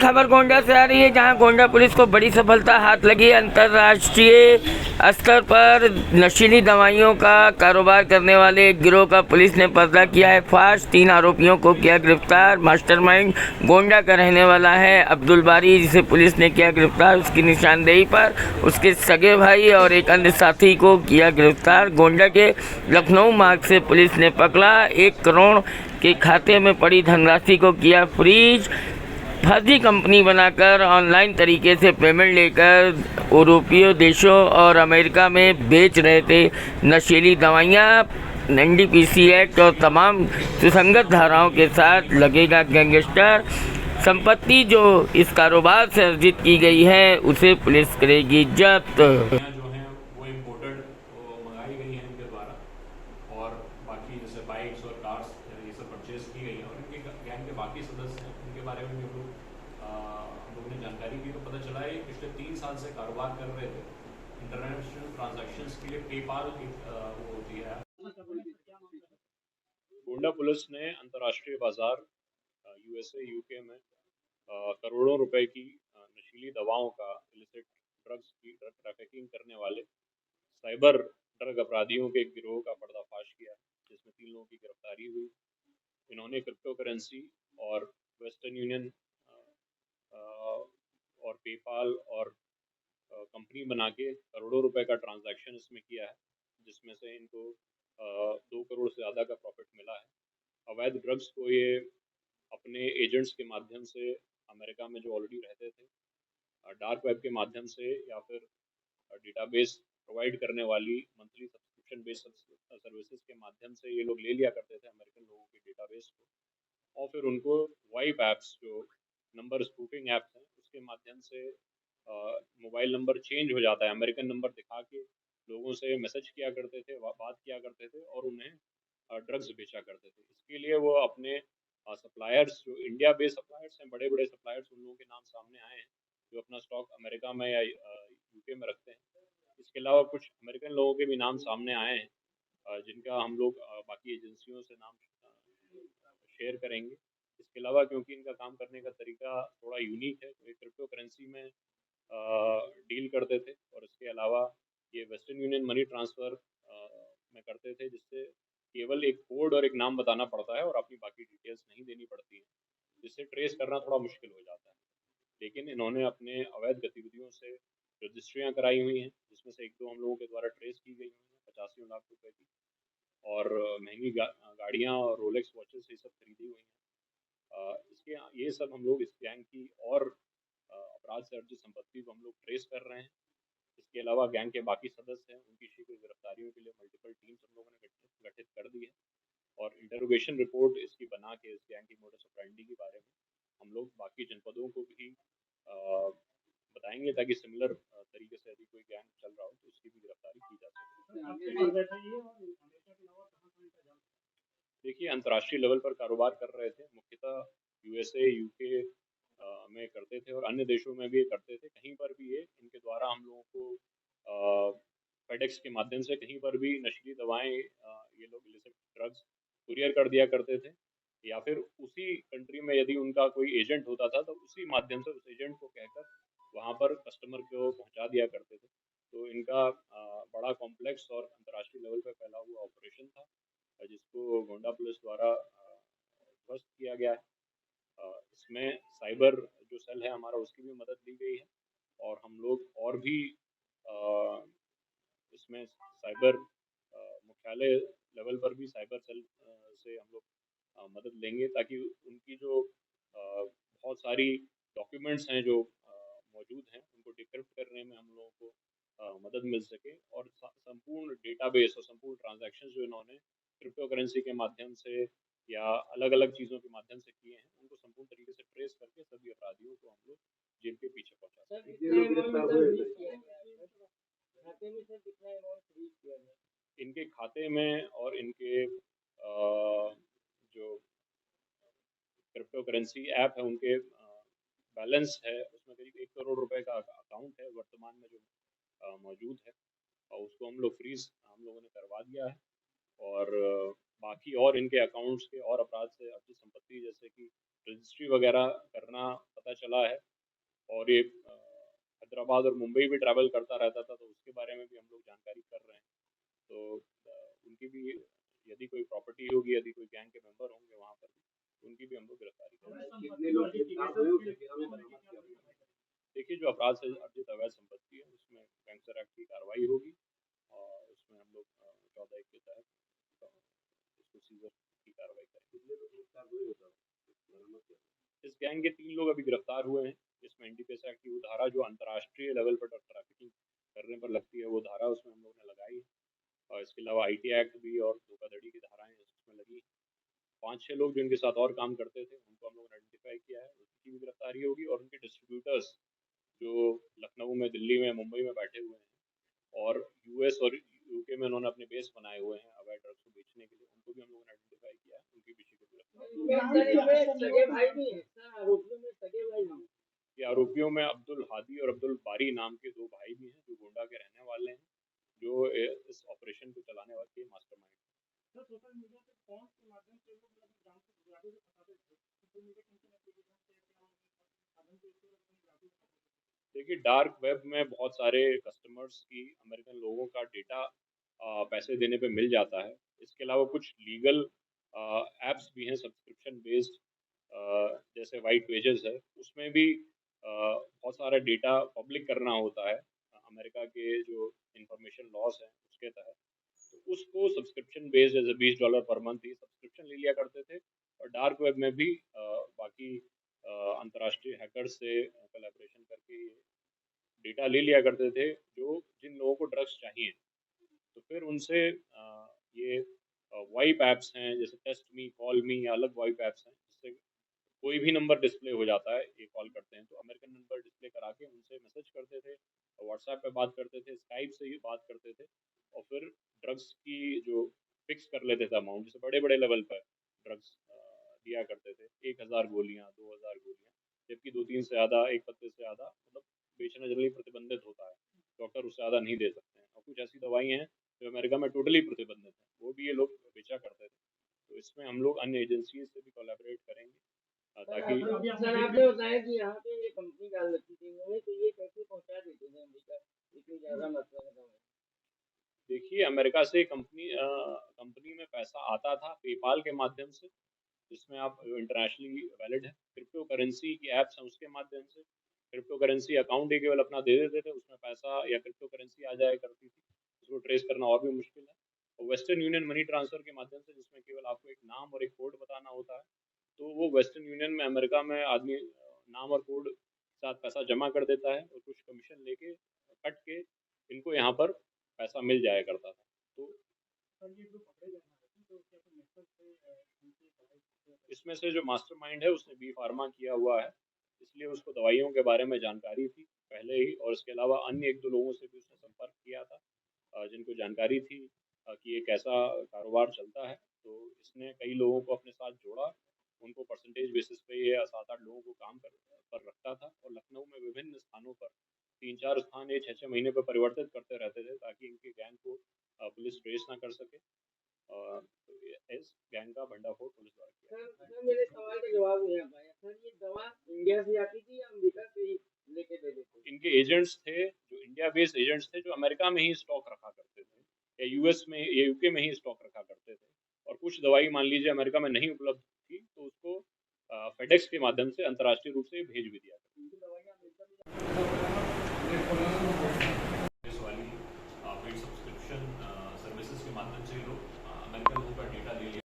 खबर गोंडा से आ रही है, जहां गोंडा पुलिस को बड़ी सफलता हाथ लगी। अंतर्राष्ट्रीय स्तर पर नशीली दवाइयों का कारोबार करने वाले एक गिरोह का पुलिस ने पर्दा किया है फाश। 3 आरोपियों को किया गिरफ्तार। मास्टरमाइंड गोंडा का रहने वाला है अब्दुल बारी, जिसे पुलिस ने किया गिरफ्तार। उसकी निशानदेही पर उसके सगे भाई और एक अन्य साथी को किया गिरफ्तार। गोंडा के लखनऊ मार्ग से पुलिस ने पकड़ा। 1 करोड़ के खाते में पड़ी धनराशि को किया फ्रीज। फर्जी कंपनी बनाकर ऑनलाइन तरीके से पेमेंट लेकर यूरोपीय देशों और अमेरिका में बेच रहे थे नशीली दवाइयाँ। एनडीपीसी एक्ट और तमाम सुसंगत धाराओं के साथ लगेगा गैंगस्टर। संपत्ति जो इस कारोबार से अर्जित की गई है उसे पुलिस करेगी जब्त। जो हैं वो इम्पोर्टेड मंगाई गई हैं इनके द्वारा, और बाकी जैसे बाइक्स और कार्स ये सब परचेज की गई हैं, और इनके गैंग के बाकी सदस्य हैं उनके बारे में भी हम लोग ने जानकारी दी। तो पता चला है पिछले 3 साल से कारोबार कर रहे थे इंटरनेशनल ट्रांजैक्शंस के लिए। पेपाल वो होती है। गोंडा पुलिस ने अंतर्राष्ट्रीय बाजार यूएसए यूके में करोड़ों रुपए की नशीली दवाओं का इलिसिट ड्रग्स की ट्रैफिकिंग करने वाले साइबर ड्रग अपराधियों के एक गिरोह का पर्दाफाश किया, जिसमें 3 लोगों की गिरफ्तारी हुई। इन्होंने क्रिप्टो करेंसी और वेस्टर्न यूनियन और पेपाल और कंपनी बना के करोड़ों रुपए का ट्रांजैक्शन इसमें किया है, जिसमें से इनको 2 करोड़ से ज़्यादा का प्रॉफिट मिला है। अवैध ड्रग्स को ये अपने एजेंट्स के माध्यम से अमेरिका में जो ऑलरेडी रहते थे, डार्क वेब के माध्यम से या फिर डेटाबेस प्रोवाइड करने वाली मंथली सब्सक्रिप्शन बेस्ड सर्विसेज के माध्यम से ये लोग ले लिया करते थे अमेरिकन लोगों के डेटाबेस को, और फिर उनको वाइप ऐप्स जो नंबर स्पूफिंग ऐप्स हैं उसके माध्यम से मोबाइल नंबर चेंज हो जाता है, अमेरिकन नंबर दिखा के लोगों से मैसेज किया करते थे, बात किया करते थे और उन्हें ड्रग्स बेचा करते थे। इसके लिए वो अपने सप्लायर्स जो इंडिया बेस्ड सप्लायर्स हैं, बड़े बड़े सप्लायर्स, उन लोगों के नाम सामने आए हैं जो अपना स्टॉक अमेरिका में या यूके में रखते हैं। इसके अलावा कुछ अमेरिकन लोगों के भी नाम सामने आए हैं जिनका हम लोग बाकी एजेंसियों से नाम शेयर करेंगे। इसके अलावा क्योंकि इनका काम करने का तरीका थोड़ा यूनिक है, तो ये क्रिप्टो करेंसी में डील करते थे, और इसके अलावा ये वेस्टर्न यूनियन मनी ट्रांसफ़र में करते थे, जिससे केवल एक कोड और एक नाम बताना पड़ता है और अपनी बाकी डिटेल्स नहीं देनी पड़ती है, जिससे ट्रेस करना थोड़ा मुश्किल हो जाता है। लेकिन इन्होंने अपने अवैध गतिविधियों से रजिस्ट्रियाँ कराई हुई हैं, जिसमें से 1-2 हम लोगों के द्वारा ट्रेस की गई हुई हैं 85 लाख रुपए की, और महंगी गाड़ियाँ और रोलेक्स वॉचेस ये सब खरीदी हुई हैं। इसके ये सब हम लोग इस गैंग की और अपराध से अर्जित संपत्ति को हम लोग ट्रेस कर रहे हैं। इसके अलावा गैंग के बाकी सदस्य हैं, उनकी शीघ्र गिरफ्तारियों के लिए मल्टीपल टीम्स हम लोगों ने गठित कर दी है, और इंटरोगेशन रिपोर्ट इसकी बना के इस गैंग की मोडस ऑपरेंडी के बारे में हम लोग बाकी जनपदों को भी बताएंगे, ताकि सिमिलर तरीके से यदि कोई गैंग चल रहा हो तो उसकी भी गिरफ्तारी की जा सके। देखिए, अंतर्राष्ट्रीय लेवल पर कारोबार कर रहे थे, मुख्यतः यूएसए यूके में करते थे और अन्य देशों में भी करते थे। कहीं पर भी ये इनके द्वारा हम लोगों को फेडेक्स के माध्यम से कहीं पर भी नशीली दवाएं ये लोग इलिसिट ड्रग्स कुरियर कर दिया करते थे, या फिर उसी कंट्री में यदि उनका कोई एजेंट होता था तो उसी माध्यम से उस एजेंट को कहकर वहाँ पर कस्टमर को पहुँचा दिया करते थे। तो इनका बड़ा कॉम्प्लेक्स और अंतर्राष्ट्रीय लेवल पर फैला हुआ ऑपरेशन था, जिसको गोंडा पुलिस द्वारा ध्वस्त किया गया है। इसमें साइबर जो सेल है हमारा, उसकी भी मदद ली गई है, और हम लोग और भी इसमें साइबर मुख्यालय लेवल पर भी साइबर सेल से हम लोग मदद लेंगे, ताकि उनकी जो बहुत सारी डॉक्यूमेंट्स हैं जो मौजूद हैं उनको डिक्रिप्ट करने में हम लोगों को मदद मिल सके, और संपूर्ण डेटाबेस और संपूर्ण ट्रांजैक्शंस जो इन्होंने क्रिप्टो करेंसी के माध्यम से या अलग अलग चीज़ों के माध्यम से किए हैं, उनको संपूर्ण तरीके से ट्रेस करके सभी अपराधियों को हम लोग जेल के पीछे पहुंचा सकते हैं। इनके खाते में और इनके जो क्रिप्टो करेंसी ऐप है उनके बैलेंस है, उसमें करीब 1 करोड़ रुपए का अकाउंट है वर्तमान में जो मौजूद है, और उसको हम लोग फ्रीज हम लोगों ने करवा दिया है। और बाकी और इनके अकाउंट्स के और अपराध से अर्जित संपत्ति जैसे कि रजिस्ट्री वगैरह करना पता चला है, और ये हैदराबाद और मुंबई भी ट्रैवल करता रहता था, तो उसके बारे में भी हम लोग जानकारी कर रहे हैं। तो उनकी भी यदि कोई प्रॉपर्टी होगी, यदि कोई गैंग के मेंबर होंगे वहाँ पर, उनकी भी हम लोग गिरफ्तारी करेंगे। देखिए, जो अपराध से अर्जित अवैध संपत्ति है उसमें गैंगस्टर एक्ट की कार्रवाई होगी, और उसमें हम लोग 14(1) के तहत उसको सीजर की कार्रवाई करेंगे। इस गैंग के 3 लोग अभी गिरफ्तार हुए हैं। इसमें एनडीपीएस एक्ट की वो धारा जो अंतर्राष्ट्रीय लेवल पर ट्रैफिकिंग करने पर लगती है, वो धारा उसमें हम लोग ने लगाई है, और इसके अलावा आईटी एक्ट भी और धोखाधड़ी की धाराएं उसमें लगी। 5-6 लोग जिनके साथ और काम करते थे उनको हम लोगों ने आइडेंटिफाई किया है, उनकी भी गिरफ्तारी होगी, और उनके डिस्ट्रीब्यूटर्स जो लखनऊ में, दिल्ली में, मुंबई में बैठे हुए हैं और यूएस और यूके में उन्होंने अपने बेस बनाए हुए हैं अवैध ड्रग्स को बेचने के लिए, उनको भी हम लोगों ने आइडेंटिफाई किया है, उनकी भी ये आरोपियों में अब्दुल हादी और अब्दुल बारी नाम के 2 भाई भी हैं, जो गोंडा के रहने वाले हैं, जो इस ऑपरेशन को चलाने वाले मास्टरमाइंड। देखिए, डार्क वेब में बहुत सारे कस्टमर्स की, अमेरिकन लोगों का डेटा पैसे देने पे मिल जाता है। इसके अलावा कुछ लीगल एप्स भी हैं सब्सक्रिप्शन बेस्ड, जैसे वाइट पेजेस है, उसमें भी बहुत सारा डेटा पब्लिक करना होता है अमेरिका के जो इंफॉर्मेशन लॉस हैं उसके तहत। तो उसको सब्सक्रिप्शन बेस्ड जैसे $20 पर मंथ ही सब्सक्रिप्शन ले लिया करते थे, और डार्क वेब में भी बाकी अंतर्राष्ट्रीय हैकर्स से कोलैबोरेशन करके डेटा ले लिया करते थे, जो जिन लोगों को ड्रग्स चाहिए। तो फिर उनसे ये वाइप ऐप्स हैं, जैसे टेस्ट मी, कॉल मी, या अलग वाइप ऐप्स हैं, जिससे कोई भी नंबर डिस्प्ले हो जाता है, ये कॉल करते हैं तो अमेरिकन नंबर डिस्प्ले करा के उनसे मैसेज करते थे, व्हाट्सएप पे बात करते थे, स्काइप से ही बात करते थे, और फिर ड्रग्स की जो फिक्स कर लेते थे अमाउंट, जैसे बड़े बड़े लेवल पर ड्रग्स दिया करते थे, 1000 गोलियाँ, 2000 गोलियाँ, जबकि 2-3 से ज़्यादा, एक पत्ते से ज़्यादा मतलब बेचना जनरली प्रतिबंधित होता है, डॉक्टर उससे ज़्यादा नहीं दे सकते हैं। और कुछ ऐसी दवाई हैं जो अमेरिका में टोटली प्रतिबंधित हैं, वो भी ये लोग बेचा करते थे। तो इसमें हम लोग अन्य एजेंसी से भी कोलैबोरेट करेंगे, ताकि सर आपने बताया कि यहाँ पे ये कंपनी डाल रखी थी इन्होंने, तो ये कैसे पहुँचा देते थे अमेरिका इतनी ज़्यादा मात्रा में दवाई? देखिए, अमेरिका से कंपनी में पैसा आता था पेपाल के माध्यम से, जिसमें आप इंटरनेशनली वैलिड है, क्रिप्टो करेंसी की ऐप्स हैं उसके माध्यम से, क्रिप्टो करेंसी अकाउंट ही केवल अपना दे देते थे, उसमें पैसा या क्रिप्टो करेंसी आ जाया करती थी, उसको ट्रेस करना और भी मुश्किल है। और वेस्टर्न यूनियन मनी ट्रांसफ़र के माध्यम से, जिसमें केवल आपको एक नाम और एक कोड बताना होता है, तो वो वेस्टर्न यूनियन में अमेरिका में आदमी नाम और कोड के साथ पैसा जमा कर देता है, और कुछ कमीशन लेके कट के इनको यहाँ पर पैसा मिल जाया करता था। तो इसमें से जो मास्टरमाइंड है उसने बी फार्मा किया हुआ है, इसलिए उसको दवाइयों के बारे में जानकारी थी पहले ही, और इसके अलावा अन्य 1-2 लोगों से भी उसने संपर्क किया था जिनको जानकारी थी कि ये कैसा कारोबार चलता है। तो इसने कई लोगों को अपने साथ जोड़ा, उनको परसेंटेज बेसिस पे ये 7-8 लोगों को काम पर रखता था, और लखनऊ में विभिन्न स्थानों पर 3-4 स्थान ये 6-6 महीने पर परिवर्तित करते रहते थे, ताकि इनके गैंग को पुलिस ट्रेस ना कर सके। तो इस गैंग का भंडाफोड़ पुलिस द्वारा किया। सर मेरे सवाल का जवाब नहीं आ पाया सर, ये दवा इंडिया से आती थी या अमेरिका से ही लेके दे देते? इनके एजेंट्स थे, जो इंडिया बेस्ड एजेंट्स थे, जो अमेरिका में ही स्टॉक रखा करते थे, या यूएस में या यूके में ही स्टॉक रखा करते थे, और कुछ दवाई मान लीजिए अमेरिका में नहीं उपलब्ध थी, तो उसको फेडेक्स के माध्यम से अंतर्राष्ट्रीय रूप से भेज भी दिया वाली पेड सब्सक्रिप्शन सर्विसेज के माध्यम से लोग अमेरिकन लोगों का डेटा ले